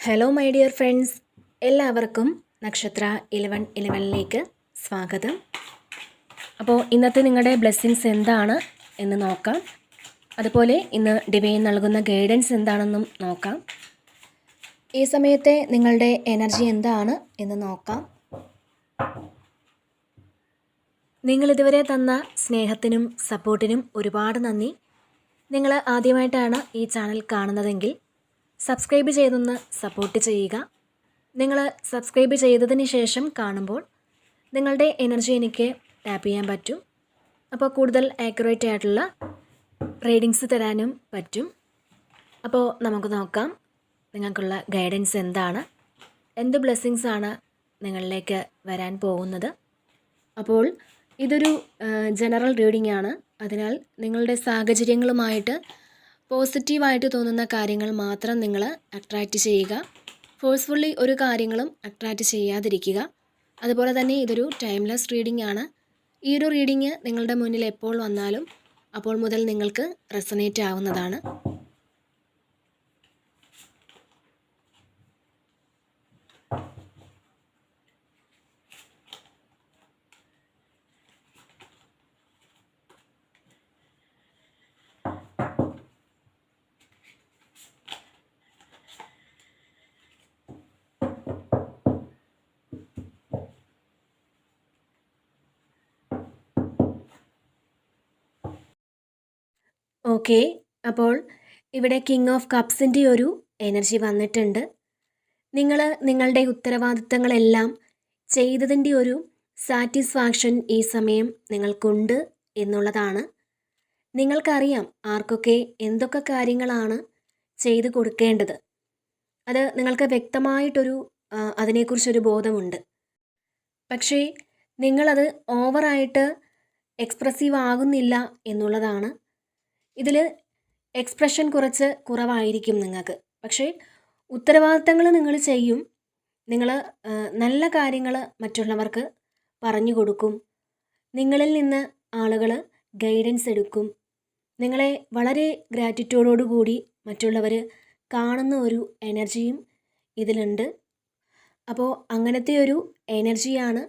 Hello my dear friends, എല്ലാവർക്കും നക്ഷത്ര 1111ലേക്ക് സ്വാഗതം. അപ്പോൾ ഇന്നത്തെ നിങ്ങളുടെ ബ്ലെസ്സിങ്സ് എന്താണ് എന്ന് നോക്കാം. അതുപോലെ ഇന്ന് ഡിവൈൻ നൽകുന്ന ഗൈഡൻസ് എന്താണെന്നും നോക്കാം. ഈ സമയത്തെ നിങ്ങളുടെ എനർജി എന്താണ് എന്ന് നോക്കാം. നിങ്ങളിതുവരെ തന്ന സ്നേഹത്തിനും സപ്പോർട്ടിനും ഒരുപാട് നന്ദി. നിങ്ങൾ ആദ്യമായിട്ടാണ് ഈ ചാനൽ കാണുന്നതെങ്കിൽ സബ്സ്ക്രൈബ് ചെയ്തൊന്ന് സപ്പോർട്ട് ചെയ്യുക. നിങ്ങൾ സബ്സ്ക്രൈബ് ചെയ്തതിന് ശേഷം കാണുമ്പോൾ നിങ്ങളുടെ എനർജി എനിക്ക് ടാപ്പ് ചെയ്യാൻ പറ്റും. അപ്പോൾ കൂടുതൽ ആക്യുറേറ്റ് ആയിട്ടുള്ള റീഡിങ്സ് തരാനും പറ്റും. അപ്പോൾ നമുക്ക് നോക്കാം നിങ്ങൾക്കുള്ള ഗൈഡൻസ് എന്താണ്, എന്ത് ബ്ലെസ്സിങ്സ് ആണ് നിങ്ങളിലേക്ക് വരാൻ പോകുന്നത്. അപ്പോൾ ഇതൊരു ജനറൽ റീഡിംഗ് ആണ്. അതിനാൽ നിങ്ങളുടെ സാഹചര്യങ്ങളുമായിട്ട് പോസിറ്റീവായിട്ട് തോന്നുന്ന കാര്യങ്ങൾ മാത്രം നിങ്ങൾ അട്രാക്റ്റ് ചെയ്യുക. ഫോഴ്സ്ഫുള്ളി ഒരു കാര്യങ്ങളും അട്രാക്റ്റ് ചെയ്യാതിരിക്കുക. അതുപോലെ തന്നെ ഇതൊരു ടൈംലെസ് റീഡിംഗ് ആണ്. ഈ ഒരു റീഡിംഗ് നിങ്ങളുടെ മുന്നിൽ എപ്പോൾ വന്നാലും അപ്പോൾ മുതൽ നിങ്ങൾക്ക് റെസണേറ്റ് ആവുന്നതാണ്. ഓക്കെ, അപ്പോൾ ഇവിടെ കിങ് ഓഫ് കപ്സിൻ്റെ ഒരു എനർജി വന്നിട്ടുണ്ട്. നിങ്ങൾ നിങ്ങളുടെ ഉത്തരവാദിത്തങ്ങളെല്ലാം ചെയ്തതിൻ്റെ ഒരു സാറ്റിസ്ഫാക്ഷൻ ഈ സമയം നിങ്ങൾക്കുണ്ട് എന്നുള്ളതാണ്. നിങ്ങൾക്കറിയാം ആർക്കൊക്കെ എന്തൊക്കെ കാര്യങ്ങളാണ് ചെയ്തു കൊടുക്കേണ്ടത്. അത് നിങ്ങൾക്ക് വ്യക്തമായിട്ടൊരു അതിനെക്കുറിച്ചൊരു ബോധമുണ്ട്. പക്ഷേ നിങ്ങളത് ഓവറായിട്ട് എക്സ്പ്രസീവ് ആകുന്നില്ല എന്നുള്ളതാണ്. ഇതിൽ എക്സ്പ്രഷൻ കുറച്ച് കുറവായിരിക്കും നിങ്ങൾക്ക്. പക്ഷേ ഉത്തരവാദിത്തങ്ങൾ നിങ്ങൾ ചെയ്യും. നിങ്ങൾ നല്ല കാര്യങ്ങൾ മറ്റുള്ളവർക്ക് പറഞ്ഞു കൊടുക്കും. നിങ്ങളിൽ നിന്ന് ആളുകൾ ഗൈഡൻസ് എടുക്കും. നിങ്ങളെ വളരെ ഗ്രാറ്റിറ്റ്യൂഡോടുകൂടി മറ്റുള്ളവർ കാണുന്ന ഒരു എനർജിയും ഇതിലുണ്ട്. അപ്പോൾ അങ്ങനത്തെ ഒരു എനർജിയാണ്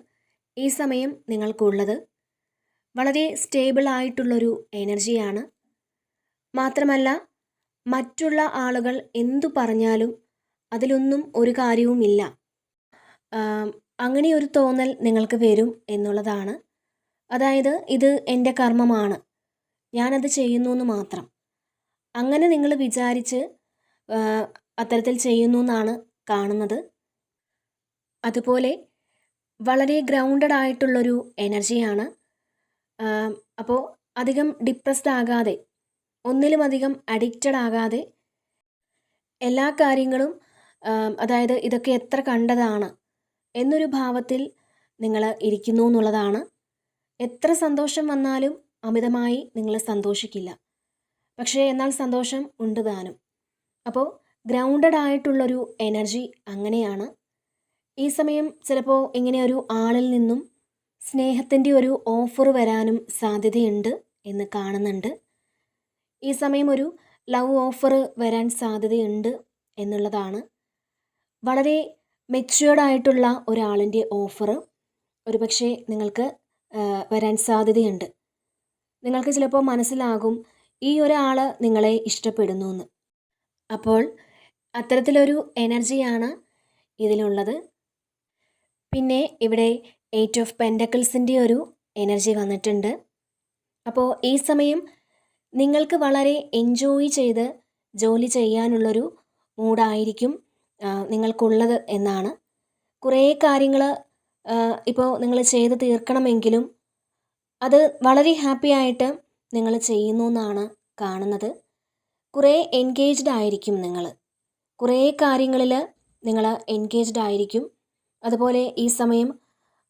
ഈ സമയം നിങ്ങൾക്കുള്ളത്. വളരെ സ്റ്റേബിൾ ആയിട്ടുള്ളൊരു എനർജിയാണ്. മാത്രമല്ല മറ്റുള്ള ആളുകൾ എന്തു പറഞ്ഞാലും അതിലൊന്നും ഒരു കാര്യവുമില്ല, അങ്ങനെ ഒരു തോന്നൽ നിങ്ങൾക്ക് വരും എന്നുള്ളതാണ്. അതായത് ഇത് എൻ്റെ കർമ്മമാണ്, ഞാനത് ചെയ്യുന്നു എന്ന് മാത്രം. അങ്ങനെ നിങ്ങൾ വിചാരിച്ച് അത്തരത്തിൽ ചെയ്യുന്നു എന്നാണ് കാണുന്നത്. അതുപോലെ വളരെ ഗ്രൗണ്ടഡ് ആയിട്ടുള്ളൊരു എനർജിയാണ്. അപ്പോൾ അധികം ഡിപ്രസ്ഡ് ആകാതെ, ഒന്നിലും അധികം അഡിക്റ്റഡ് ആകാതെ എല്ലാ കാര്യങ്ങളും അതായത് ഇതൊക്കെ എത്ര കണ്ടതാണ് എന്നൊരു ഭാവത്തിൽ നിങ്ങൾ ഇരിക്കുന്നു എന്നുള്ളതാണ്. എത്ര സന്തോഷം വന്നാലും അമിതമായി നിങ്ങൾ സന്തോഷിക്കില്ല. പക്ഷേ എന്നാൽ സന്തോഷം ഉണ്ട് താനും. അപ്പോൾ ഗ്രൗണ്ടഡ് ആയിട്ടുള്ളൊരു എനർജി അങ്ങനെയാണ്. ഈ സമയം ചിലപ്പോൾ ഇങ്ങനെ ഒരു ആളിൽ നിന്നും സ്നേഹത്തിൻ്റെ ഒരു ഓഫർ വരാനും സാധ്യതയുണ്ട് എന്ന് കാണുന്നുണ്ട്. ഈ സമയം ഒരു ലവ് ഓഫർ വരാൻ സാധ്യതയുണ്ട് എന്നുള്ളതാണ്. വളരെ മെച്യൂർഡ് ആയിട്ടുള്ള ഒരാളിൻ്റെ ഓഫർ ഒരുപക്ഷെ നിങ്ങൾക്ക് വരാൻ സാധ്യതയുണ്ട്. നിങ്ങൾക്ക് ചിലപ്പോൾ മനസ്സിലാകും ഈ ഒരാൾ നിങ്ങളെ ഇഷ്ടപ്പെടുന്നു എന്ന്. അപ്പോൾ അത്തരത്തിലൊരു എനർജിയാണ് ഇതിലുള്ളത്. പിന്നെ ഇവിടെ 8 ഓഫ് പെൻറ്റക്കിൾസിൻ്റെ ഒരു എനർജി വന്നിട്ടുണ്ട്. അപ്പോൾ ഈ സമയം നിങ്ങൾക്ക് വളരെ എൻജോയ് ചെയ്ത് ജോലി ചെയ്യാനുള്ളൊരു മൂഡായിരിക്കും നിങ്ങൾക്കുള്ളത് എന്നാണ്. കുറേ കാര്യങ്ങൾ ഇപ്പോൾ നിങ്ങൾ ചെയ്ത് തീർക്കണമെങ്കിലും അത് വളരെ ഹാപ്പി ആയിട്ട് നിങ്ങൾ ചെയ്യുന്നു എന്നാണ് കാണുന്നത്. കുറേ എൻഗേജ്ഡ് ആയിരിക്കും നിങ്ങൾ. കുറേ കാര്യങ്ങളിൽ നിങ്ങൾ എൻഗേജ്ഡ് ആയിരിക്കും. അതുപോലെ ഈ സമയം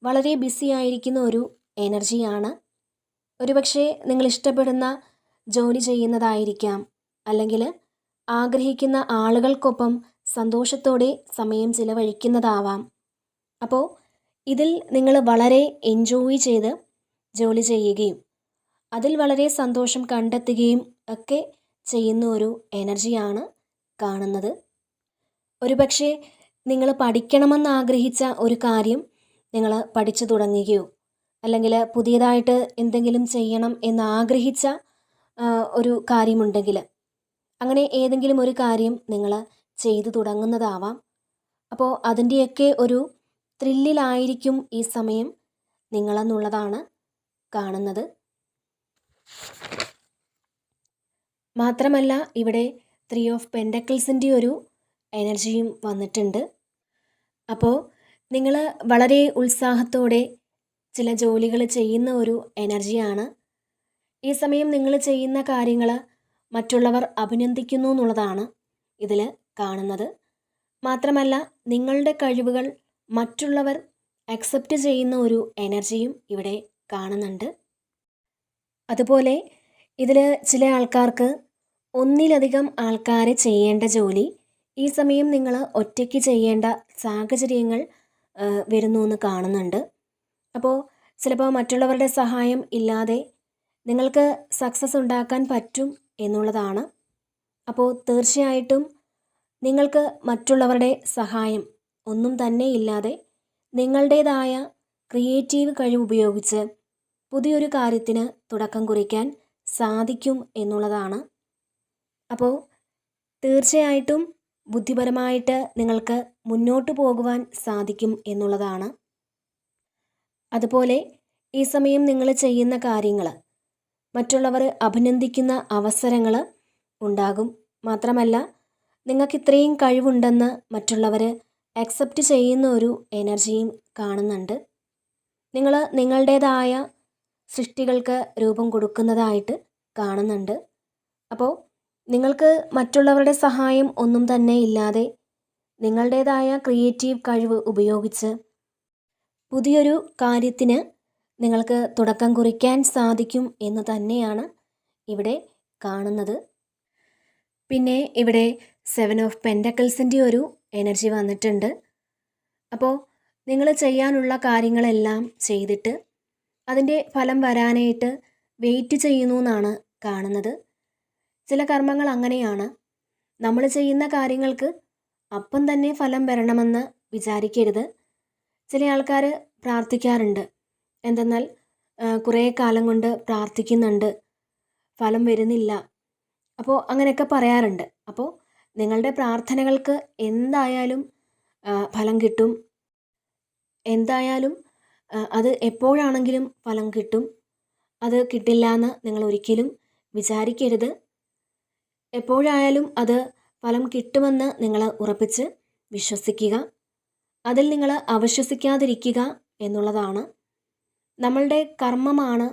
വളരെ ബിസി ആയിരിക്കുന്ന ഒരു എനർജിയാണ്. ഒരുപക്ഷെ നിങ്ങൾ ഇഷ്ടപ്പെടുന്ന ജോലി ചെയ്യുന്നതായിരിക്കാം, അല്ലെങ്കിൽ ആഗ്രഹിക്കുന്ന ആളുകൾക്കൊപ്പം സന്തോഷത്തോടെ സമയം ചിലവഴിക്കുന്നതാവാം. അപ്പോൾ ഇതിൽ നിങ്ങൾ വളരെ എൻജോയ് ചെയ്ത് ജോലി ചെയ്യുകയും അതിൽ വളരെ സന്തോഷം കണ്ടെത്തുകയും ഒക്കെ ചെയ്യുന്ന ഒരു എനർജിയാണ് കാണുന്നത്. ഒരുപക്ഷെ നിങ്ങൾ പഠിക്കണമെന്ന് ആഗ്രഹിച്ച ഒരു കാര്യം നിങ്ങൾ പഠിച്ചു തുടങ്ങുകയോ അല്ലെങ്കിൽ പുതിയതായിട്ട് എന്തെങ്കിലും ചെയ്യണം എന്ന് ആഗ്രഹിച്ച ഒരു കാര്യമുണ്ടെങ്കിൽ അങ്ങനെ ഏതെങ്കിലും ഒരു കാര്യം നിങ്ങൾ ചെയ്തു തുടങ്ങുന്നതാവാം. അപ്പോൾ അതിൻ്റെയൊക്കെ ഒരു ത്രില്ലിലായിരിക്കും ഈ സമയം നിങ്ങളെന്നുള്ളതാണ് കാണുന്നത്. മാത്രമല്ല ഇവിടെ 3 ഓഫ് പെൻഡക്കിൾസിൻ്റെ ഒരു എനർജിയും വന്നിട്ടുണ്ട്. അപ്പോൾ നിങ്ങൾ വളരെ ഉത്സാഹത്തോടെ ചില ജോലികൾ ചെയ്യുന്ന ഒരു എനർജിയാണ്. ഈ സമയം നിങ്ങൾ ചെയ്യുന്ന കാര്യങ്ങൾ മറ്റുള്ളവർ അഭിനന്ദിക്കുന്നു എന്നുള്ളതാണ് ഇതിൽ കാണുന്നത്. മാത്രമല്ല നിങ്ങളുടെ കഴിവുകൾ മറ്റുള്ളവർ അക്സെപ്റ്റ് ചെയ്യുന്ന ഒരു എനർജിയും ഇവിടെ കാണുന്നുണ്ട്. അതുപോലെ ഇതിൽ ചില ആൾക്കാർക്ക് ഒന്നിലധികം ആൾക്കാരെ ചെയ്യേണ്ട ജോലി ഈ സമയം നിങ്ങൾ ഒറ്റയ്ക്ക് ചെയ്യേണ്ട സാഹചര്യങ്ങൾ വരുന്നു എന്ന് കാണുന്നുണ്ട്. അപ്പോൾ ചിലപ്പോൾ മറ്റുള്ളവരുടെ സഹായം ഇല്ലാതെ നിങ്ങൾക്ക് സക്സസ് ഉണ്ടാക്കാൻ പറ്റും എന്നുള്ളതാണ്. അപ്പോൾ തീർച്ചയായിട്ടും നിങ്ങൾക്ക് മറ്റുള്ളവരുടെ സഹായം ഒന്നും തന്നെ ഇല്ലാതെ നിങ്ങളുടേതായ ക്രിയേറ്റീവ് കഴിവ് ഉപയോഗിച്ച് പുതിയൊരു കാര്യത്തിന് തുടക്കം കുറിക്കാൻ സാധിക്കും എന്നുള്ളതാണ്. അപ്പോൾ തീർച്ചയായിട്ടും ബുദ്ധിപരമായിട്ട് നിങ്ങൾക്ക് മുന്നോട്ട് പോകുവാൻ സാധിക്കും എന്നുള്ളതാണ്. അതുപോലെ ഈ സമയം നിങ്ങൾ ചെയ്യുന്ന കാര്യങ്ങൾ മറ്റുള്ളവർ അഭിനന്ദിക്കുന്ന അവസരങ്ങൾ ഉണ്ടാകും. മാത്രമല്ല നിങ്ങൾക്ക് ഇത്രയും കഴിവുണ്ടെന്ന് മറ്റുള്ളവർ അക്സെപ്റ്റ് ചെയ്യുന്ന ഒരു എനർജിയും കാണുന്നുണ്ട്. നിങ്ങൾ നിങ്ങളുടേതായ സൃഷ്ടികൾക്ക് രൂപം കൊടുക്കുന്നതായിട്ട് കാണുന്നുണ്ട്. അപ്പോൾ നിങ്ങൾക്ക് മറ്റുള്ളവരുടെ സഹായം ഒന്നും തന്നെ ഇല്ലാതെ നിങ്ങളുടേതായ ക്രിയേറ്റീവ് കഴിവ് ഉപയോഗിച്ച് പുതിയൊരു കാര്യത്തിന് നിങ്ങൾക്ക് തുടക്കം കുറിക്കാൻ സാധിക്കും എന്ന് തന്നെയാണ് ഇവിടെ കാണുന്നത്. പിന്നെ ഇവിടെ 7 ഓഫ് പെൻഡക്കിൾസിൻ്റെ ഒരു എനർജി വന്നിട്ടുണ്ട്. അപ്പോൾ നിങ്ങൾ ചെയ്യാനുള്ള കാര്യങ്ങളെല്ലാം ചെയ്തിട്ട് അതിൻ്റെ ഫലം വരാനായിട്ട് വെയിറ്റ് ചെയ്യുന്നു എന്നാണ് കാണുന്നത്. ചില കർമ്മങ്ങൾ അങ്ങനെയാണ്. നമ്മൾ ചെയ്യുന്ന കാര്യങ്ങൾക്ക് അപ്പം തന്നെ ഫലം വരണമെന്ന് വിചാരിക്കരുത്. ചില ആൾക്കാർ പ്രാർത്ഥിക്കാറുണ്ട്. എന്തെന്നാൽ കുറേ കാലം കൊണ്ട് പ്രാർത്ഥിക്കുന്നുണ്ട്, ഫലം വരുന്നില്ല. അപ്പോൾ അങ്ങനെയൊക്കെ പറയാറുണ്ട്. അപ്പോൾ നിങ്ങളുടെ പ്രാർത്ഥനകൾക്ക് എന്തായാലും ഫലം കിട്ടും. എന്തായാലും അത് എപ്പോഴാണെങ്കിലും ഫലം കിട്ടും. അത് കിട്ടില്ല എന്ന് നിങ്ങൾ ഒരിക്കലും വിചാരിക്കരുത്. എപ്പോഴായാലും അത് ഫലം കിട്ടുമെന്ന് നിങ്ങൾ ഉറപ്പിച്ച് വിശ്വസിക്കുക. അതിൽ നിങ്ങൾ അവിശ്വസിക്കാതിരിക്കുക എന്നുള്ളതാണ്. നമ്മളുടെ കർമ്മമാണ്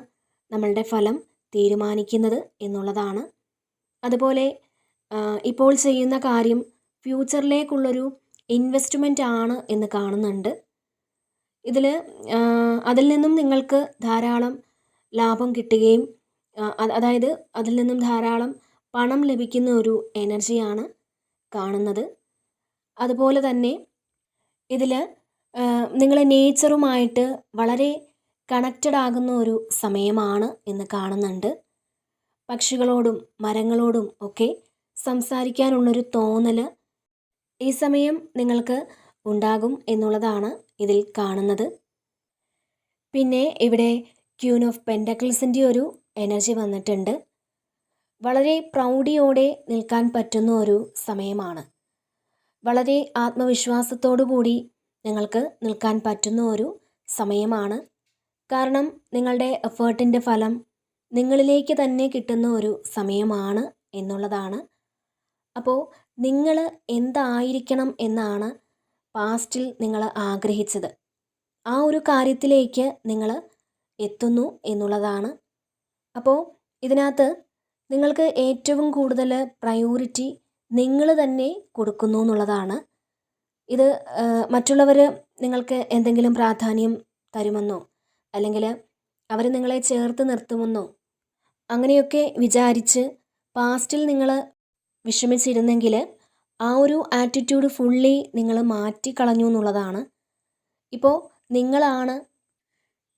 നമ്മളുടെ ഫലം തീരുമാനിക്കുന്നത് എന്നുള്ളതാണ്. അതുപോലെ ഇപ്പോൾ ചെയ്യുന്ന കാര്യം ഫ്യൂച്ചറിലേക്കുള്ളൊരു ഇൻവെസ്റ്റ്മെൻ്റ് ആണ് എന്ന് കാണുന്നുണ്ട്. അതിൽ നിന്നും നിങ്ങൾക്ക് ധാരാളം ലാഭം കിട്ടുകയും അതായത് അതിൽ നിന്നും ധാരാളം പണം ലഭിക്കുന്ന ഒരു എനർജിയാണ് കാണുന്നത്. അതുപോലെ തന്നെ ഇതിൽ നിങ്ങൾ നേച്ചറുമായിട്ട് വളരെ കണക്റ്റഡ് ആകുന്ന ഒരു സമയമാണ് എന്ന് കാണുന്നുണ്ട്. പക്ഷികളോടും മരങ്ങളോടും ഒക്കെ സംസാരിക്കാനുള്ളൊരു തോന്നൽ ഈ സമയം നിങ്ങൾക്ക് ഉണ്ടാകും എന്നുള്ളതാണ് ഇതിൽ കാണുന്നത്. പിന്നെ ഇവിടെ ക്യൂൻ ഓഫ് പെൻഡക്കിൾസിൻ്റെ ഒരു എനർജി വന്നിട്ടുണ്ട്. വളരെ പ്രൗഢിയോടെ നിൽക്കാൻ പറ്റുന്ന ഒരു സമയമാണ്. വളരെ ആത്മവിശ്വാസത്തോടു കൂടി നിങ്ങൾക്ക് നിൽക്കാൻ പറ്റുന്ന ഒരു സമയമാണ്. കാരണം നിങ്ങളുടെ എഫേർട്ടിൻ്റെ ഫലം നിങ്ങളിലേക്ക് തന്നെ കിട്ടുന്ന ഒരു സമയമാണ് എന്നുള്ളതാണ്. അപ്പോൾ നിങ്ങൾ എന്തായിരിക്കണം എന്നാണ് പാസ്റ്റിൽ നിങ്ങൾ ആഗ്രഹിച്ചത്, ആ ഒരു കാര്യത്തിലേക്ക് നിങ്ങൾ എത്തുന്നു എന്നുള്ളതാണ്. അപ്പോൾ ഇതിനകത്ത് നിങ്ങൾക്ക് ഏറ്റവും കൂടുതൽ പ്രയോറിറ്റി നിങ്ങൾ തന്നെ കൊടുക്കുന്നു എന്നുള്ളതാണ്. ഇത് മറ്റുള്ളവർ നിങ്ങൾക്ക് എന്തെങ്കിലും പ്രാധാന്യം തരുമെന്നോ അല്ലെങ്കിൽ അവർ നിങ്ങളെ ചേർത്ത് നിർത്തുമെന്നോ അങ്ങനെയൊക്കെ വിചാരിച്ച് പാസ്റ്റിൽ നിങ്ങൾ വിഷമിച്ചിരുന്നെങ്കിൽ ആ ഒരു ആറ്റിറ്റ്യൂഡ് ഫുള്ളി നിങ്ങൾ മാറ്റിക്കളഞ്ഞു എന്നുള്ളതാണ്. ഇപ്പോൾ നിങ്ങളാണ്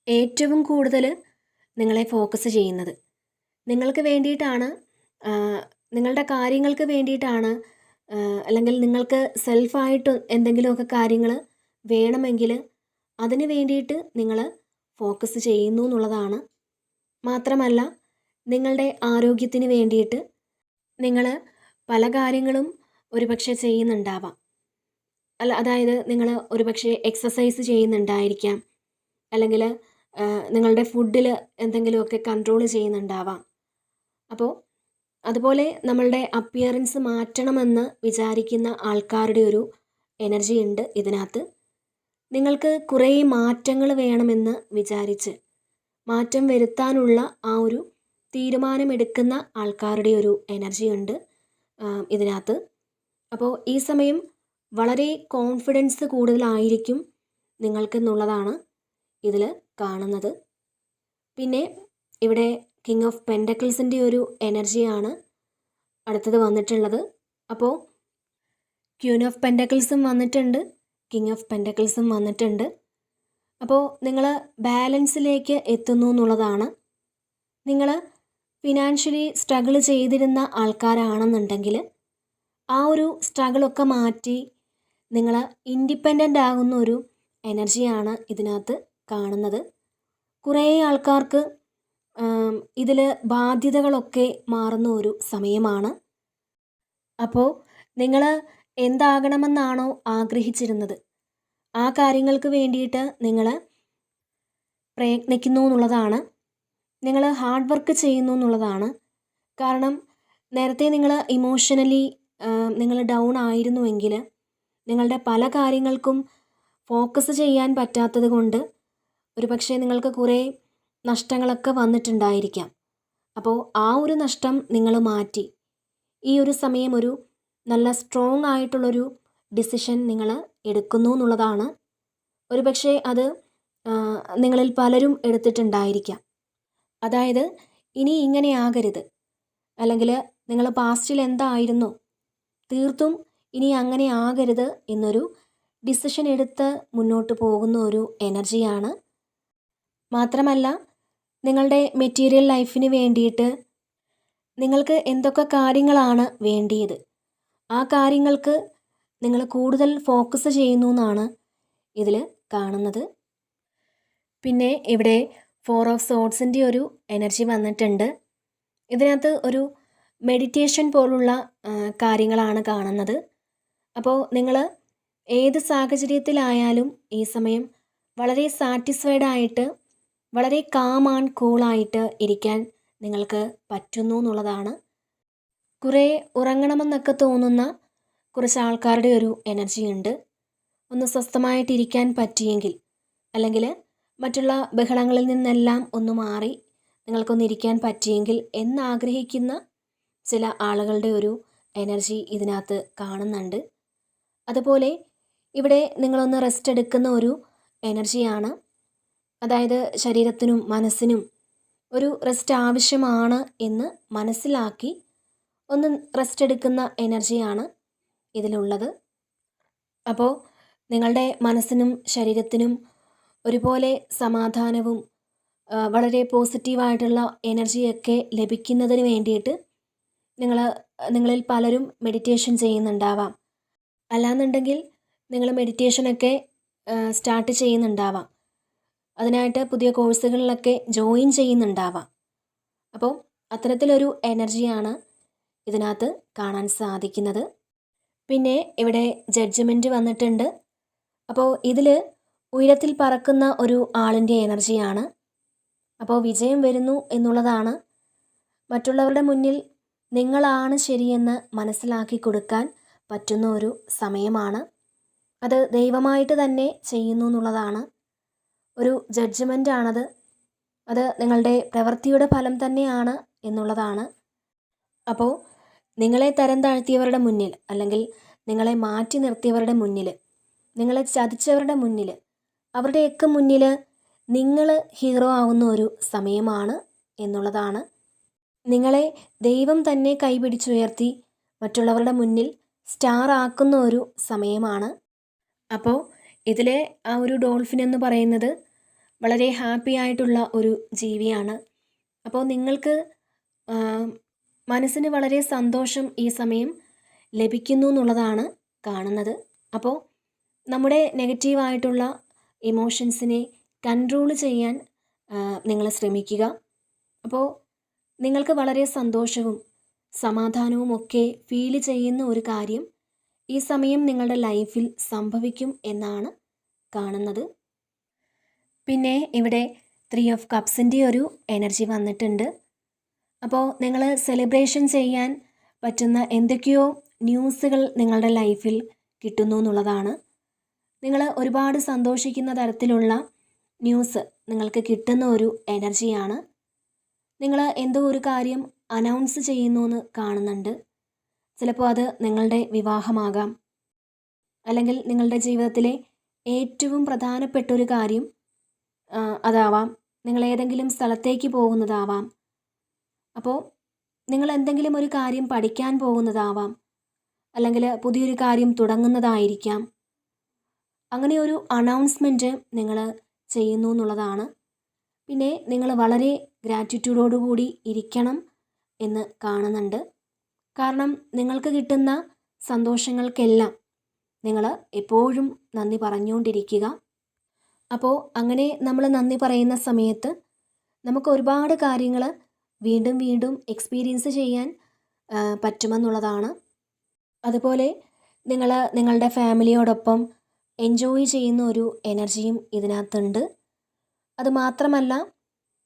ഏറ്റവും കൂടുതൽ നിങ്ങളെ ഫോക്കസ് ചെയ്യുന്നത്. നിങ്ങൾക്ക് വേണ്ടിയിട്ടാണ്, നിങ്ങളുടെ കാര്യങ്ങൾക്ക് വേണ്ടിയിട്ടാണ് അല്ലെങ്കിൽ നിങ്ങൾക്ക് സെൽഫായിട്ട് എന്തെങ്കിലുമൊക്കെ കാര്യങ്ങൾ വേണമെങ്കിൽ അതിന് വേണ്ടിയിട്ട് നിങ്ങൾ ഫോക്കസ് ചെയ്യുന്നു എന്നുള്ളതാണ്. മാത്രമല്ല നിങ്ങളുടെ ആരോഗ്യത്തിന് വേണ്ടിയിട്ട് നിങ്ങൾ പല കാര്യങ്ങളും ഒരുപക്ഷെ ചെയ്യുന്നുണ്ടാവാം. അതായത് നിങ്ങൾ ഒരുപക്ഷെ എക്സസൈസ് ചെയ്യുന്നുണ്ടായിരിക്കാം, അല്ലെങ്കിൽ നിങ്ങളുടെ ഫുഡിൽ എന്തെങ്കിലുമൊക്കെ കൺട്രോൾ ചെയ്യുന്നുണ്ടാവാം. അപ്പോൾ അതുപോലെ നമ്മളുടെ അപ്പിയറൻസ് മാറ്റണമെന്ന് വിചാരിക്കുന്ന ആൾക്കാരുടെ ഒരു എനർജി ഉണ്ട് ഇതിനകത്ത്. നിങ്ങൾക്ക് കുറേ മാറ്റങ്ങൾ വേണമെന്ന് വിചാരിച്ച് മാറ്റം വരുത്താനുള്ള ആ ഒരു തീരുമാനമെടുക്കുന്ന ആൾക്കാരുടെ ഒരു എനർജി ഉണ്ട് ഇതിനകത്ത്. അപ്പോൾ ഈ സമയം വളരെ കോൺഫിഡൻസ് കൂടുതലായിരിക്കും നിങ്ങൾക്കെന്നുള്ളതാണ് ഇതിൽ കാണുന്നത്. പിന്നെ ഇവിടെ കിങ് ഓഫ് പെൻഡക്കിൾസിൻ്റെ ഒരു എനർജിയാണ് അടുത്തത് വന്നിട്ടുള്ളത്. അപ്പോൾ ക്യൂൻ ഓഫ് പെൻഡക്കിൾസും വന്നിട്ടുണ്ട്, കിങ് ഓഫ് പെൻഡക്കിൾസും വന്നിട്ടുണ്ട്. അപ്പോൾ നിങ്ങൾ ബാലൻസിലേക്ക് എത്തുന്നു എന്നുള്ളതാണ്. നിങ്ങൾ ഫിനാൻഷ്യലി സ്ട്രഗിൾ ചെയ്തിരുന്ന ആൾക്കാരാണെന്നുണ്ടെങ്കിൽ ആ ഒരു സ്ട്രഗിളൊക്കെ മാറ്റി നിങ്ങൾ ഇൻഡിപെൻഡൻ്റ് ആകുന്ന ഒരു എനർജിയാണ് ഇതിനകത്ത് കാണുന്നത്. കുറേ ആൾക്കാർക്ക് ഇതിൽ ബാധ്യതകളൊക്കെ മാറുന്ന ഒരു സമയമാണ്. അപ്പോൾ നിങ്ങൾ എന്താകണമെന്നാണോ ആഗ്രഹിച്ചിരുന്നത് ആ കാര്യങ്ങൾക്ക് വേണ്ടിയിട്ട് നിങ്ങൾ പ്രയത്നിക്കുന്നു എന്നുള്ളതാണ്. നിങ്ങൾ ഹാർഡ് വർക്ക് ചെയ്യുന്നു എന്നുള്ളതാണ്. കാരണം നേരത്തെ നിങ്ങൾ ഇമോഷണലി നിങ്ങൾ ഡൗൺ ആയിരുന്നുവെങ്കിൽ നിങ്ങളുടെ പല കാര്യങ്ങൾക്കും ഫോക്കസ് ചെയ്യാൻ പറ്റാത്തത് കൊണ്ട് ഒരുപക്ഷെ നിങ്ങൾക്ക് കുറേ നഷ്ടങ്ങളൊക്കെ വന്നിട്ടുണ്ടായിരിക്കാം. അപ്പോൾ ആ ഒരു നഷ്ടം നിങ്ങൾ മാറ്റി ഈ ഒരു സമയം ഒരു നല്ല സ്ട്രോങ് ആയിട്ടുള്ളൊരു ഡിസിഷൻ നിങ്ങൾ എടുക്കുന്നു എന്നുള്ളതാണ്. ഒരുപക്ഷെ അത് നിങ്ങളിൽ പലരും എടുത്തിട്ടുണ്ടായിരിക്കാം. അതായത് ഇനി ഇങ്ങനെ ആകരുത്, അല്ലെങ്കിൽ നിങ്ങൾ പാസ്റ്റിൽ എന്തായിരുന്നോ തീർത്തും ഇനി അങ്ങനെ ആകരുത് എന്നൊരു ഡിസിഷൻ എടുത്ത് മുന്നോട്ട് പോകുന്ന ഒരു എനർജിയാണ്. മാത്രമല്ല നിങ്ങളുടെ മെറ്റീരിയൽ ലൈഫിന് വേണ്ടിയിട്ട് നിങ്ങൾക്ക് എന്തൊക്കെ കാര്യങ്ങളാണ് വേണ്ടിയത് ആ കാര്യങ്ങൾക്ക് നിങ്ങൾ കൂടുതൽ ഫോക്കസ് ചെയ്യുന്നു എന്നാണ് ഇതിൽ കാണുന്നത്. പിന്നെ ഇവിടെ 4 ഓഫ് സോഡ്സിൻ്റെ ഒരു എനർജി വന്നിട്ടുണ്ട്. ഇതിനകത്ത് ഒരു മെഡിറ്റേഷൻ പോലുള്ള കാര്യങ്ങളാണ് കാണുന്നത്. അപ്പോൾ നിങ്ങൾ ഏത് സാഹചര്യത്തിലായാലും ഈ സമയം വളരെ സാറ്റിസ്ഫൈഡ് ആയിട്ട് വളരെ കാം ആൻഡ് കൂളായിട്ട് ഇരിക്കാൻ നിങ്ങൾക്ക് പറ്റുന്നു എന്നുള്ളതാണ്. കുറേ ഉറങ്ങണമെന്നൊക്കെ തോന്നുന്ന കുറച്ച് ആൾക്കാരുടെ ഒരു എനർജി ഉണ്ട്. ഒന്ന് സ്വസ്ഥമായിട്ടിരിക്കാൻ പറ്റിയെങ്കിൽ, അല്ലെങ്കിൽ മറ്റുള്ള ബഹളങ്ങളിൽ നിന്നെല്ലാം ഒന്ന് മാറി നിങ്ങൾക്കൊന്നിരിക്കാൻ പറ്റിയെങ്കിൽ എന്നാഗ്രഹിക്കുന്ന ചില ആളുകളുടെ ഒരു എനർജി ഇതിനകത്ത് കാണുന്നുണ്ട്. അതുപോലെ ഇവിടെ നിങ്ങളൊന്ന് റെസ്റ്റ് എടുക്കുന്ന ഒരു എനർജിയാണ്. അതായത് ശരീരത്തിനും മനസ്സിനും ഒരു റെസ്റ്റ് ആവശ്യമാണ് എന്ന് മനസ്സിലാക്കി ഒന്ന് റെസ്റ്റ് എടുക്കുന്ന എനർജിയാണ് ഇതിലുള്ളത്. അപ്പോൾ നിങ്ങളുടെ മനസ്സിനും ശരീരത്തിനും ഒരുപോലെ സമാധാനവും വളരെ പോസിറ്റീവായിട്ടുള്ള എനർജിയൊക്കെ ലഭിക്കുന്നതിന് വേണ്ടിയിട്ട് നിങ്ങളിൽ പലരും മെഡിറ്റേഷൻ ചെയ്യുന്നുണ്ടാവാം. അല്ലാന്നുണ്ടെങ്കിൽ നിങ്ങൾ മെഡിറ്റേഷനൊക്കെ സ്റ്റാർട്ട് ചെയ്യുന്നുണ്ടാവാം. അതിനായിട്ട് പുതിയ കോഴ്സുകളിലൊക്കെ ജോയിൻ ചെയ്യുന്നുണ്ടാവാം. അപ്പോൾ അത്തരത്തിലൊരു എനർജിയാണ് ഇതിനകത്ത് കാണാൻ സാധിക്കുന്നത്. പിന്നെ ഇവിടെ ജഡ്ജ്മെൻറ്റ് വന്നിട്ടുണ്ട്. അപ്പോൾ ഇതിൽ ഉയരത്തിൽ പറക്കുന്ന ഒരു ആളിൻ്റെ എനർജിയാണ്. അപ്പോൾ വിജയം വരുന്നു എന്നുള്ളതാണ്. മറ്റുള്ളവരുടെ മുന്നിൽ നിങ്ങളാണ് ശരിയെന്ന് മനസ്സിലാക്കി കൊടുക്കാൻ പറ്റുന്ന ഒരു സമയമാണ്. അത് ദൈവമായിട്ട് തന്നെ ചെയ്യുന്നു എന്നുള്ളതാണ്. ഒരു ജഡ്ജ്മെൻ്റാണത്. അത് നിങ്ങളുടെ പ്രവൃത്തിയുടെ ഫലം തന്നെയാണ് എന്നുള്ളതാണ്. അപ്പോൾ നിങ്ങളെ തരം താഴ്ത്തിയവരുടെ മുന്നിൽ, അല്ലെങ്കിൽ നിങ്ങളെ മാറ്റി നിർത്തിയവരുടെ മുന്നിൽ, നിങ്ങളെ ചതിച്ചവരുടെ മുന്നിൽ, അവരുടെയൊക്കെ മുന്നിൽ നിങ്ങൾ ഹീറോ ആവുന്ന ഒരു സമയമാണ് എന്നുള്ളതാണ്. നിങ്ങളെ ദൈവം തന്നെ കൈപിടിച്ചുയർത്തി മറ്റുള്ളവരുടെ മുന്നിൽ സ്റ്റാർ ആക്കുന്ന ഒരു സമയമാണ്. അപ്പോൾ ഇതിലെ ആ ഒരു ഡോൾഫിൻ എന്ന് പറയുന്നത് വളരെ ഹാപ്പി ആയിട്ടുള്ള ഒരു ജീവിയാണ്. അപ്പോൾ നിങ്ങൾക്ക് മനസ്സിന് വളരെ സന്തോഷം ഈ സമയം ലഭിക്കുന്നു എന്നുള്ളതാണ് കാണുന്നത്. അപ്പോൾ നമ്മുടെ നെഗറ്റീവായിട്ടുള്ള ഇമോഷൻസിനെ കൺട്രോൾ ചെയ്യാൻ നിങ്ങൾ ശ്രമിക്കുക. അപ്പോൾ നിങ്ങൾക്ക് വളരെ സന്തോഷവും സമാധാനവും ഒക്കെ ഫീൽ ചെയ്യുന്ന ഒരു കാര്യം ഈ സമയം നിങ്ങളുടെ ലൈഫിൽ സംഭവിക്കും എന്നാണ് കാണുന്നത്. പിന്നെ ഇവിടെ 3 ഓഫ് കപ്സിൻ്റെ ഒരു എനർജി വന്നിട്ടുണ്ട്. അപ്പോൾ നിങ്ങൾ സെലിബ്രേഷൻ ചെയ്യാൻ പറ്റുന്ന എന്തൊക്കെയോ ന്യൂസുകൾ നിങ്ങളുടെ ലൈഫിൽ കിട്ടുന്നു എന്നുള്ളതാണ്. നിങ്ങൾ ഒരുപാട് സന്തോഷിക്കുന്ന തരത്തിലുള്ള ന്യൂസ് നിങ്ങൾക്ക് കിട്ടുന്ന ഒരു എനർജിയാണ്. നിങ്ങൾ എന്തോ ഒരു കാര്യം അനൗൺസ് ചെയ്യുന്നു എന്ന് കാണുന്നുണ്ട്. ചിലപ്പോൾ അത് നിങ്ങളുടെ വിവാഹമാകാം, അല്ലെങ്കിൽ നിങ്ങളുടെ ജീവിതത്തിലെ ഏറ്റവും പ്രധാനപ്പെട്ട ഒരു കാര്യം അതാവാം. നിങ്ങൾ ഏതെങ്കിലും സ്ഥലത്തേക്ക് പോകുന്നതാവാം. അപ്പോൾ നിങ്ങൾ എന്തെങ്കിലും ഒരു കാര്യം പഠിക്കാൻ പോകുന്നതാവാം, അല്ലെങ്കിൽ പുതിയൊരു കാര്യം തുടങ്ങുന്നതായിരിക്കാം. അങ്ങനെ ഒരു അനൗൺസ്മെൻറ്റ് നിങ്ങൾ ചെയ്യുന്നു എന്നുള്ളതാണ്. പിന്നെ നിങ്ങൾ വളരെ ഗ്രാറ്റിറ്റ്യൂഡോടുകൂടി ഇരിക്കണം എന്ന് കാണുന്നുണ്ട്. കാരണം നിങ്ങൾക്ക് കിട്ടുന്ന സന്തോഷങ്ങൾക്കെല്ലാം നിങ്ങൾ എപ്പോഴും നന്ദി പറഞ്ഞുകൊണ്ടിരിക്കുക. അപ്പോൾ അങ്ങനെ നമ്മൾ നന്ദി പറയുന്ന സമയത്ത് നമുക്ക് ഒരുപാട് കാര്യങ്ങൾ വീണ്ടും വീണ്ടും എക്സ്പീരിയൻസ് ചെയ്യാൻ പറ്റുമെന്നുള്ളതാണ്. അതുപോലെ നിങ്ങൾ നിങ്ങളുടെ ഫാമിലിയോടൊപ്പം എൻജോയ് ചെയ്യുന്ന ഒരു എനർജിയും ഇതിനകത്തുണ്ട്. അതുമാത്രമല്ല,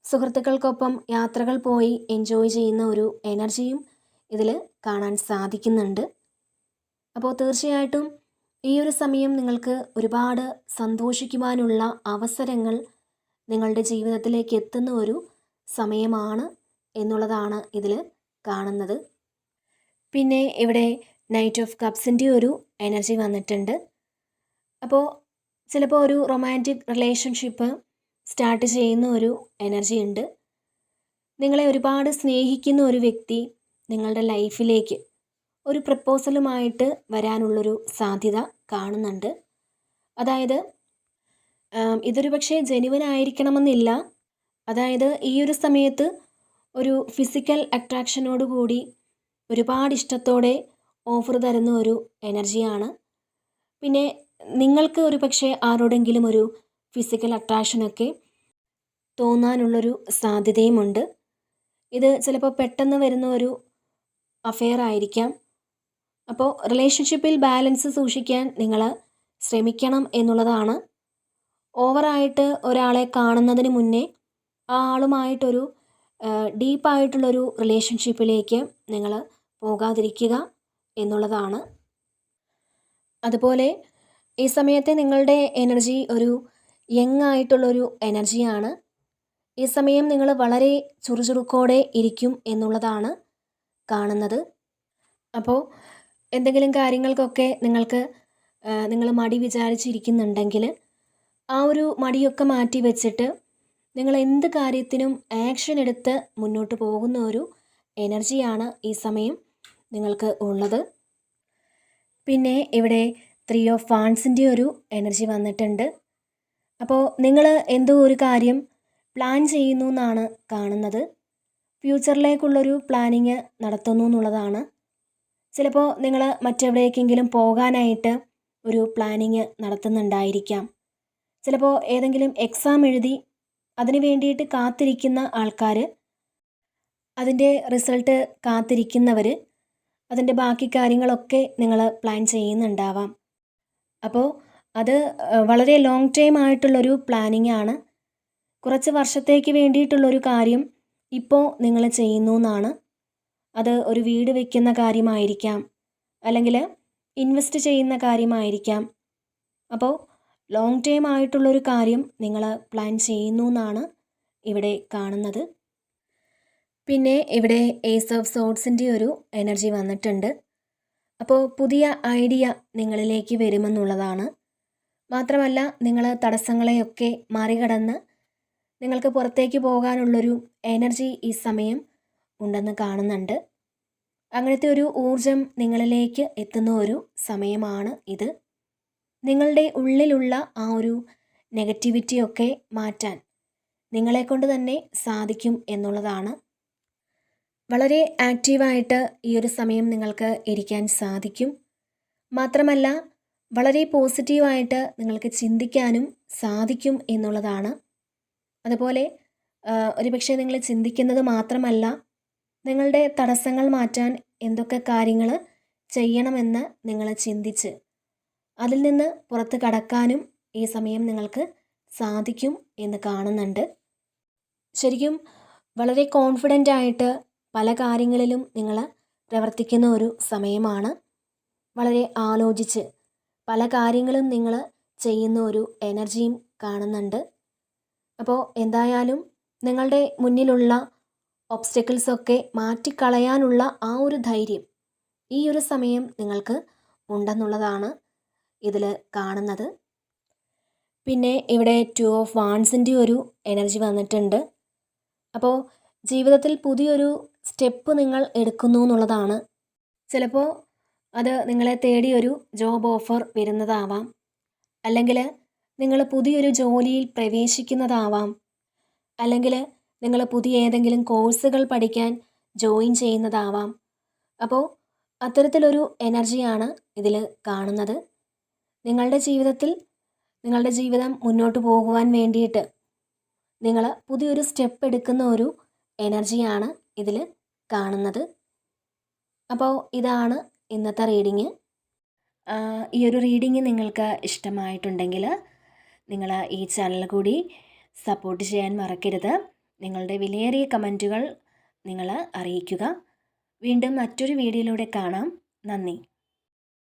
സുഹൃത്തുക്കൾക്കൊപ്പം യാത്രകൾ പോയി എൻജോയ് ചെയ്യുന്ന ഒരു എനർജിയും ഇതിൽ കാണാൻ സാധിക്കുന്നുണ്ട്. അപ്പോൾ തീർച്ചയായിട്ടും ഈ ഒരു സമയം നിങ്ങൾക്ക് ഒരുപാട് സന്തോഷിക്കുവാനുള്ള അവസരങ്ങൾ നിങ്ങളുടെ ജീവിതത്തിലേക്ക് എത്തുന്ന ഒരു സമയമാണ് എന്നുള്ളതാണ് ഇതിൽ കാണുന്നത്. പിന്നെ ഇവിടെ നൈറ്റ് ഓഫ് കപ്സിൻ്റെ ഒരു എനർജി വന്നിട്ടുണ്ട്. അപ്പോൾ ചിലപ്പോൾ ഒരു റൊമാൻറ്റിക് റിലേഷൻഷിപ്പ് സ്റ്റാർട്ട് ചെയ്യുന്ന ഒരു എനർജി ഉണ്ട്. നിങ്ങളെ ഒരുപാട് സ്നേഹിക്കുന്ന ഒരു വ്യക്തി നിങ്ങളുടെ ലൈഫിലേക്ക് ഒരു പ്രപ്പോസലുമായിട്ട് വരാനുള്ളൊരു സാധ്യത കാണുന്നുണ്ട്. അതായത് ഇതൊരു പക്ഷേ ജെന്യുവൻ ആയിരിക്കണമെന്നില്ല. അതായത് ഈ ഒരു സമയത്ത് ഒരു ഫിസിക്കൽ അട്രാക്ഷനോട് കൂടി ഒരുപാട് ഇഷ്ടത്തോടെ ഓഫർ തരുന്ന ഒരു എനർജിയാണ്. പിന്നെ നിങ്ങൾക്ക് ഒരു പക്ഷേ ആരോടെങ്കിലും ഒരു ഫിസിക്കൽ അട്രാക്ഷനൊക്കെ തോന്നാനുള്ളൊരു സാധ്യതയുമുണ്ട്. ഇത് ചിലപ്പോൾ പെട്ടെന്ന് വരുന്ന ഒരു അഫെയർ ആയിരിക്കാം. അപ്പോൾ റിലേഷൻഷിപ്പിൽ ബാലൻസ് സൂക്ഷിക്കാൻ നിങ്ങൾ ശ്രമിക്കണം എന്നുള്ളതാണ്. ഓവറായിട്ട് ഒരാളെ കാണുന്നതിന് മുന്നേ ആ ആളുമായിട്ടൊരു ഡീപ്പായിട്ടുള്ളൊരു റിലേഷൻഷിപ്പിലേക്ക് നിങ്ങൾ പോകാതിരിക്കുക എന്നുള്ളതാണ്. അതുപോലെ ഈ സമയത്തെ നിങ്ങളുടെ എനർജി ഒരു യങ് ആയിട്ടുള്ളൊരു എനർജിയാണ്. ഈ സമയം നിങ്ങൾ വളരെ ചുറുചുറുക്കോടെ ഇരിക്കും എന്നുള്ളതാണ് കാണുന്നത്. അപ്പോൾ എന്തെങ്കിലും കാര്യങ്ങൾക്കൊക്കെ നിങ്ങൾ മടി വിചാരിച്ചിരിക്കുന്നുണ്ടെങ്കിൽ ആ ഒരു മടിയൊക്കെ മാറ്റി വെച്ചിട്ട് നിങ്ങൾ എന്ത് കാര്യത്തിനും ആക്ഷൻ എടുത്ത് മുന്നോട്ട് പോകുന്ന ഒരു എനർജിയാണ് ഈ സമയം നിങ്ങൾക്ക് ഉള്ളത്. പിന്നെ ഇവിടെ 3 ഓഫ് വാൻസിൻ്റെ ഒരു എനർജി വന്നിട്ടുണ്ട്. അപ്പോൾ നിങ്ങൾ എന്തോ ഒരു കാര്യം പ്ലാൻ ചെയ്യുന്നു എന്നാണ് കാണുന്നത്. ഫ്യൂച്ചറിലേക്കുള്ളൊരു പ്ലാനിങ് നടത്തുന്നു എന്നുള്ളതാണ്. ചിലപ്പോൾ നിങ്ങൾ മറ്റെവിടേക്കെങ്കിലും പോകാനായിട്ട് ഒരു പ്ലാനിങ് നടത്തുന്നുണ്ടായിരിക്കാം. ചിലപ്പോൾ ഏതെങ്കിലും എക്സാം എഴുതി അതിന് വേണ്ടിയിട്ട് കാത്തിരിക്കുന്ന ആൾക്കാർ, അതിൻ്റെ റിസൾട്ട് കാത്തിരിക്കുന്നവർ, അതിൻ്റെ ബാക്കി കാര്യങ്ങളൊക്കെ നിങ്ങൾ പ്ലാൻ ചെയ്യുന്നുണ്ടാവാം. അപ്പോൾ അത് വളരെ ലോങ് ടൈം ആയിട്ടുള്ളൊരു പ്ലാനിങ് ആണ്. കുറച്ച് വർഷത്തേക്ക് വേണ്ടിയിട്ടുള്ളൊരു കാര്യം ഇപ്പോൾ നിങ്ങൾ ചെയ്യുന്നു എന്നാണ്. അത് ഒരു വീട് വയ്ക്കുന്ന കാര്യമായിരിക്കാം, അല്ലെങ്കിൽ ഇൻവെസ്റ്റ് ചെയ്യുന്ന കാര്യമായിരിക്കാം. അപ്പോൾ ലോങ് ടൈം ആയിട്ടുള്ളൊരു കാര്യം നിങ്ങൾ പ്ലാൻ ചെയ്യുന്നു എന്നാണ് ഇവിടെ കാണുന്നത്. പിന്നെ ഇവിടെ ഏസ് ഓഫ് സോഡ്സിൻ്റെ ഒരു എനർജി വന്നിട്ടുണ്ട്. അപ്പോൾ പുതിയ ഐഡിയ നിങ്ങളിലേക്ക് വരുമെന്നുള്ളതാണ്. മാത്രമല്ല, നിങ്ങൾ തടസ്സങ്ങളെയൊക്കെ മറികടന്ന് നിങ്ങൾക്ക് പുറത്തേക്ക് പോകാനുള്ളൊരു എനർജി ഈ സമയം ഉണ്ടെന്ന് കാണുന്നുണ്ട്. അങ്ങനത്തെ ഒരു ഊർജം നിങ്ങളിലേക്ക് എത്തുന്ന ഒരു സമയമാണ് ഇത്. നിങ്ങളുടെ ഉള്ളിലുള്ള ആ ഒരു നെഗറ്റിവിറ്റിയൊക്കെ മാറ്റാൻ നിങ്ങളെക്കൊണ്ട് തന്നെ സാധിക്കും എന്നുള്ളതാണ്. വളരെ ആക്റ്റീവായിട്ട് ഈ ഒരു സമയം നിങ്ങൾക്ക് ഇരിക്കാൻ സാധിക്കും. മാത്രമല്ല വളരെ പോസിറ്റീവായിട്ട് നിങ്ങൾക്ക് ചിന്തിക്കാനും സാധിക്കും എന്നുള്ളതാണ്. അതുപോലെ ഒരുപക്ഷെ നിങ്ങൾ ചിന്തിക്കുന്നത് മാത്രമല്ല, നിങ്ങളുടെ തടസ്സങ്ങൾ മാറ്റാൻ എന്തൊക്കെ കാര്യങ്ങൾ ചെയ്യണമെന്ന് നിങ്ങൾ ചിന്തിച്ച് അതിൽ നിന്ന് പുറത്ത് കടക്കാനും ഈ സമയം നിങ്ങൾക്ക് സാധിക്കും എന്ന് കാണുന്നുണ്ട്. ശരിക്കും വളരെ കോൺഫിഡൻ്റ് ആയിട്ട് പല കാര്യങ്ങളിലും നിങ്ങൾ പ്രവർത്തിക്കുന്ന ഒരു സമയമാണ്. വളരെ ആലോചിച്ച് പല കാര്യങ്ങളും നിങ്ങൾ ചെയ്യുന്ന ഒരു എനർജിയും കാണുന്നുണ്ട്. അപ്പോൾ എന്തായാലും നിങ്ങളുടെ മുന്നിലുള്ള ഒബ്സ്റ്റക്കിൾസൊക്കെ മാറ്റിക്കളയാനുള്ള ആ ഒരു ധൈര്യം ഈ ഒരു സമയം നിങ്ങൾക്ക് ഉണ്ടെന്നുള്ളതാണ് ഇതിൽ കാണുന്നത്. പിന്നെ ഇവിടെ 2 ഓഫ് വാൺസിൻ്റെ ഒരു എനർജി വന്നിട്ടുണ്ട്. അപ്പോൾ ജീവിതത്തിൽ പുതിയൊരു സ്റ്റെപ്പ് നിങ്ങൾ എടുക്കുന്നു എന്നുള്ളതാണ്. ചിലപ്പോൾ അത് നിങ്ങളെ തേടിയൊരു ജോബ് ഓഫർ വരുന്നതാവാം, അല്ലെങ്കിൽ നിങ്ങൾ പുതിയൊരു ജോലിയിൽ പ്രവേശിക്കുന്നതാവാം, അല്ലെങ്കിൽ നിങ്ങൾ പുതിയ ഏതെങ്കിലും കോഴ്സുകൾ പഠിക്കാൻ ജോയിൻ ചെയ്യുന്നതാവാം. അപ്പോൾ അത്തരത്തിലൊരു എനർജിയാണ് ഇതിൽ കാണുന്നത്. നിങ്ങളുടെ ജീവിതം മുന്നോട്ട് പോകുവാൻ വേണ്ടിയിട്ട് നിങ്ങൾ പുതിയൊരു സ്റ്റെപ്പ് എടുക്കുന്ന ഒരു എനർജിയാണ് ഇതിൽ കാണുന്നത്. അപ്പോൾ ഇതാണ് ഇന്നത്തെ റീഡിങ്. ഈ ഒരു റീഡിങ് നിങ്ങൾക്ക് ഇഷ്ടമായിട്ടുണ്ടെങ്കിൽ നിങ്ങൾ ഈ ചാനൽ കൂടി സപ്പോർട്ട് ചെയ്യാൻ മറക്കരുത്. നിങ്ങളുടെ വിലയേറിയ കമൻറ്റുകൾ നിങ്ങൾ അറിയിക്കുക. വീണ്ടും മറ്റൊരു വീഡിയോയിലൂടെ കാണാം. നന്ദി.